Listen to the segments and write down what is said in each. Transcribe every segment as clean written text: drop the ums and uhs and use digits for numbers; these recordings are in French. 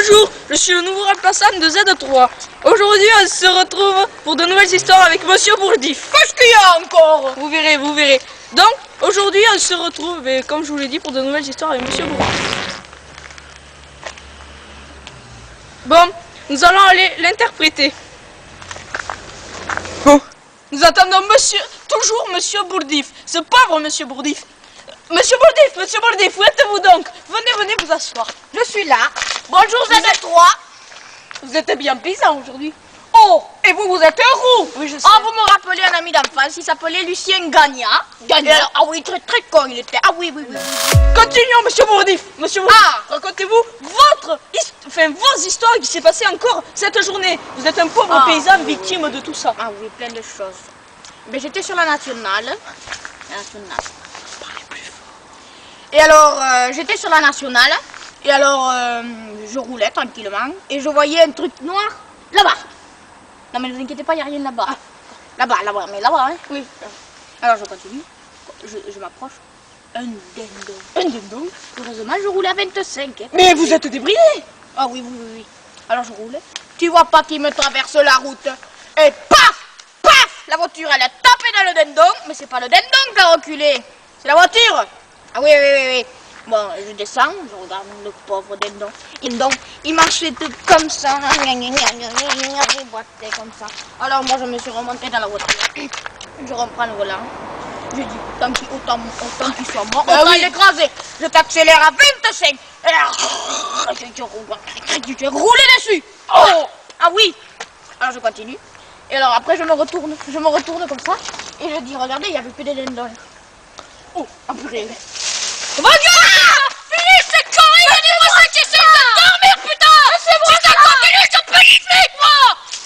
Bonjour, je suis le nouveau remplaçant de Z3. Aujourd'hui, on se retrouve pour de nouvelles histoires avec Monsieur Bourdif. Qu'est-ce qu'il y a encore? Vous verrez, vous verrez. Donc, aujourd'hui, on se retrouve, et comme je vous l'ai dit, pour de nouvelles histoires avec Monsieur Bourdif. Bon, nous allons aller l'interpréter. Bon. Nous attendons toujours Monsieur Bourdif, ce pauvre Monsieur Bourdif. Monsieur Bourdif, où êtes-vous donc? Venez vous asseoir. Je suis là. Bonjour Z3. Vous êtes bien paysan aujourd'hui. Oh, et vous êtes un roux. Oui, je sais. Ah, vous me rappelez un ami d'enfance, il s'appelait Lucien Gagnat. Gagnat. Ah oui, très con il était. Ah oui. Continuons, Monsieur Bourdif. Racontez-vous vos histoires qui s'est passées encore cette journée. Vous êtes un pauvre paysan victime de tout ça. Ah oui, plein de choses. Mais j'étais sur la nationale. Et alors, j'étais sur la nationale. Et alors, je roulais tranquillement. Et je voyais un truc noir là-bas. Non, mais ne vous inquiétez pas, il n'y a rien là-bas. Ah. Là-bas, mais là-bas, hein. Oui. Alors, je continue. Je m'approche. Un dindon. Un dindon? Heureusement, je roulais à 25. Hein. Mais vous êtes débridé. Ah oui. Alors, je roulais. Tu vois pas qu'il me traverse la route. Et paf! La voiture, elle a tapé dans le dindon. Mais c'est pas le dindon qui a reculé. C'est la voiture. Ah oui. Bon, je descends, je regarde le pauvre dindon. Il marchait tout comme ça. Il boitait comme ça. Alors moi, je me suis remontée dans la voiture. Je reprends le volant. Je dis, tant pis, autant qu'il soit mort, autant l'écraser. Je t'accélère à 25. Et là, je roulé dessus. Oh! Ah oui. Alors je continue. Et alors après, je me retourne comme ça. Et je dis, regardez, il n'y avait plus de dindons. Oh, purée. Philippe, c'est quand il a dit moi ça qui essaie de dormir, putain! Si ça continue, je peux les flics, moi!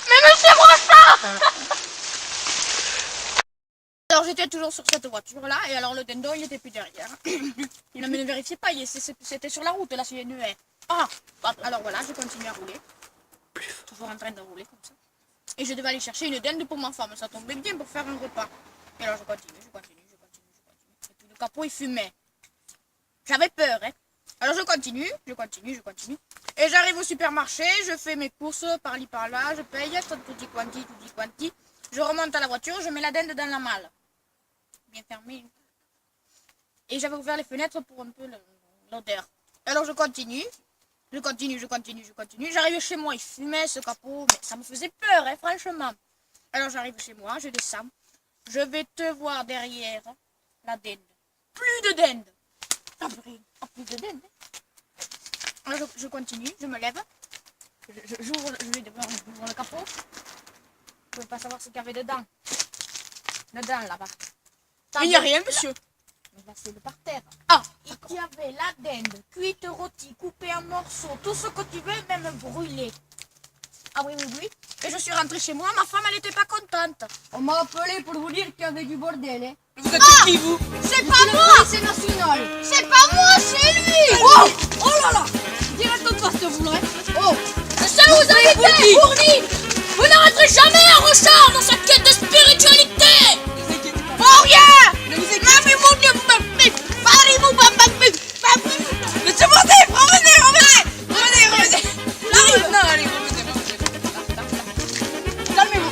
Mais laissez-moi ça! Alors j'étais toujours sur cette voiture-là, et alors le dindon, il était plus derrière. Non mais ne vérifiez pas, c'était sur la route, là, c'est une haie. Alors voilà, je continue à rouler. Toujours en train de rouler comme ça. Et je devais aller chercher une dinde pour ma femme, ça tombait bien pour faire un repas. Et alors je continue. Et puis le capot, il fumait. J'avais peur, hein. Alors je continue. Et j'arrive au supermarché, je fais mes courses par-li par-là, je paye, tutti quanti. Je remonte à la voiture, je mets la dinde dans la malle. Bien fermée. Et j'avais ouvert les fenêtres pour un peu l'odeur. Alors je continue. J'arrive chez moi, il fumait ce capot, mais ça me faisait peur, hein, franchement. Alors j'arrive chez moi, je descends. Je vais te voir derrière la dinde. Plus de dinde. Plus de dinde. Alors je continue, je me lève. J'ouvre le capot. Je ne peux pas savoir ce qu'il y avait dedans. Dedans, là-bas. Il n'y a rien, monsieur. Mais là, c'est le parterre. Ah! Il y avait la dinde, cuite, rôtie, coupée en morceaux, tout ce que tu veux, même brûlé. Ah oui. Et je suis rentrée chez moi, ma femme, elle n'était pas contente. On m'a appelé pour vous dire qu'il y avait du bordel, hein. Vous êtes qui, vous? C'est pas moi! C'est national. C'est pas moi, c'est lui! Oh là là! Direct en face de vous, là. Oh! C'est ça, vous avez été fourni! Vous n'arrêterez jamais à Rochard dans sa quête de spiritualité! Oh, rien! Ne vous inquiétez pas! Mon Dieu, vous m'appelez! Parlez-vous, Monsieur Bourdif, revenez! J'arrive! Non, allez, revenez. Calmez-vous.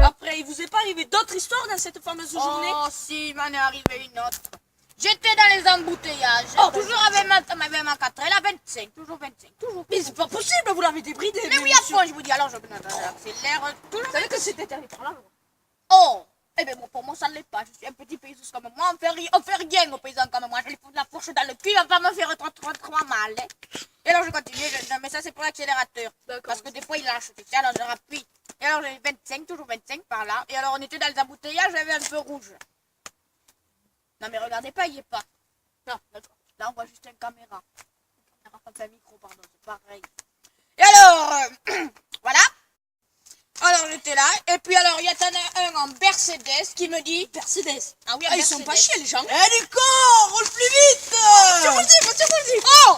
Après, il vous est pas arrivé d'autres histoires dans cette fameuse journée? Oh, si, il m'en est arrivé une autre. J'étais dans les embouteillages. Toujours avec ma 4L à 25. Toujours 25. Mais c'est pas possible, vous l'avez débridé. Mais oui, à fond, je vous dis. Alors, j'accélère. Toujours. Vous savez que c'était interdit par la loi. Oh! Eh bien, pour moi, ça ne l'est pas. Je suis un petit paysan comme moi. On fait rien aux paysans comme moi. Je lui fous de la fourche dans le cul. On va me faire trop mal. Hein. Et alors, je continue. Mais ça, c'est pour l'accélérateur. Parce que des fois, il lâche. Tu sais, alors, je rappuie. Et alors, j'ai 25, toujours 25 par là. Et alors, on était dans les embouteillages. J'avais un feu rouge. Non, mais regardez pas, il n'y est pas. Non, d'accord. Là, on voit juste une caméra. Enfin, un micro, pardon. C'est pareil. Et alors, voilà. Alors j'étais là, et puis alors il y en a un en Mercedes qui me dit... Mercedes. Ah oui, ils sont pas chiés, les gens. Eh, du con, roule plus vite. Monsieur Bourdif. Oh,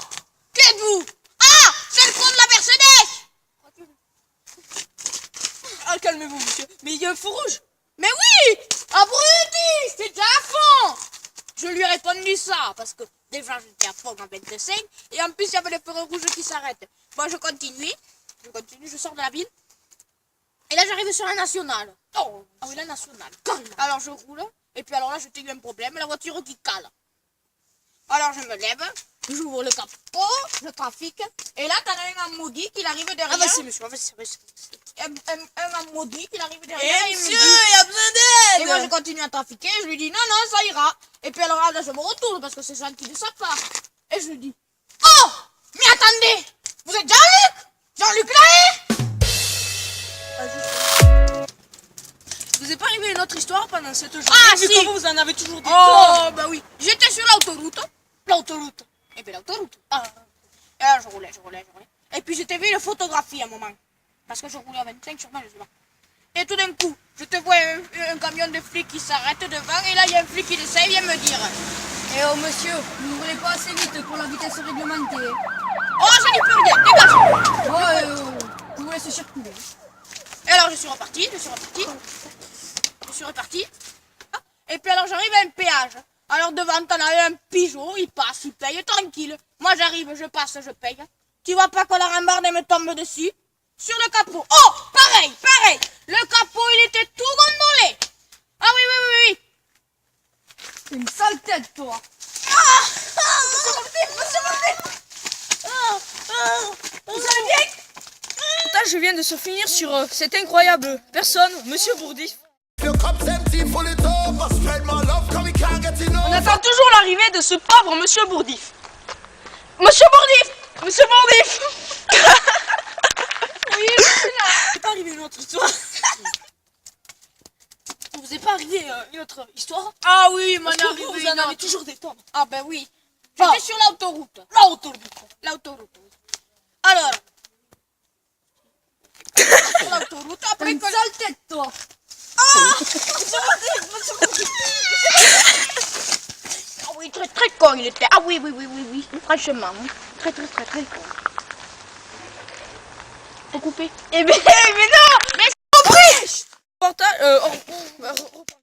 qui êtes-vous? Ah, c'est le con de la Mercedes. Ah, calmez-vous, monsieur. Mais il y a un feu rouge. Mais oui, abruti, c'était à fond. Je lui réponds attendu ça, parce que déjà j'étais à fond en 25, et en plus il y avait les feux rouges qui s'arrêtent. Bon, je continue, je sors de la ville, et là j'arrive sur la nationale. Oh, ah oui, la nationale. Alors je roule, et puis alors là j'ai eu un problème, la voiture qui cale. Alors je me lève, j'ouvre le capot, je trafique, et là t'as un maudit qui arrive derrière. Ah, vas-y, monsieur, vas-y. Un maudit qui arrive derrière. Eh, monsieur, il y a besoin d'aide. Et moi je continue à trafiquer, je lui dis non, non, ça ira. Et puis alors là je me retourne parce que c'est gentil de sa part. Et je lui dis, oh, mais attendez, vous êtes Jean-Luc? Jean-Luc Lahaye? Vous est pas arrivé une autre histoire pendant cette journée? Ah, vu si. que vous en avez toujours des tonnes. Oh, bah oui. J'étais sur l'autoroute. L'autoroute. Et puis l'autoroute. Ah. Et là, je roulais. Et puis, je t'ai vu une photographie à un moment. Parce que je roulais à 25 sur 20, je sais pas. Et tout d'un coup, je te vois un camion de flics qui s'arrête devant. Et là, il y a un flic qui essaie, il vient me dire. Eh oh monsieur, vous ne roulez pas assez vite pour la vitesse réglementée. Oh, je dis plus rien, dégage. Oh, je vous laisse circuler. Et alors, je suis reparti. Ah. Et puis alors, j'arrive à un péage. Alors, devant, t'en as un pigeon, il passe, il paye, tranquille. Moi, j'arrive, je passe, je paye. Tu vois pas que la rambarde, elle me tombe dessus? Sur le capot. Oh, pareil. Le capot, il était tout gondolé. Ah oui. C'est une sale tête, toi. Vous allez bien? Putain, je viens de se finir sur cette incroyable personne, monsieur Bourdif. On attend toujours l'arrivée de ce pauvre monsieur Bourdif. Monsieur Bourdif. Oui, je suis là. C'est pas arrivé une autre histoire. Vous est pas arrivé une autre histoire? Ah oui, il m'en Parce est que arrivé vous une en avez autre. toujours des tonnes. Ah ben oui. J'étais sur l'autoroute. L'autoroute. Alors. Sur l'autoroute, T'as après une que... sale tête, toi. Ah oui, très con il était. Ah oui. Franchement, oui. Très con. Faut couper. Eh ben, mais non. Mais c'est compris. Reportage.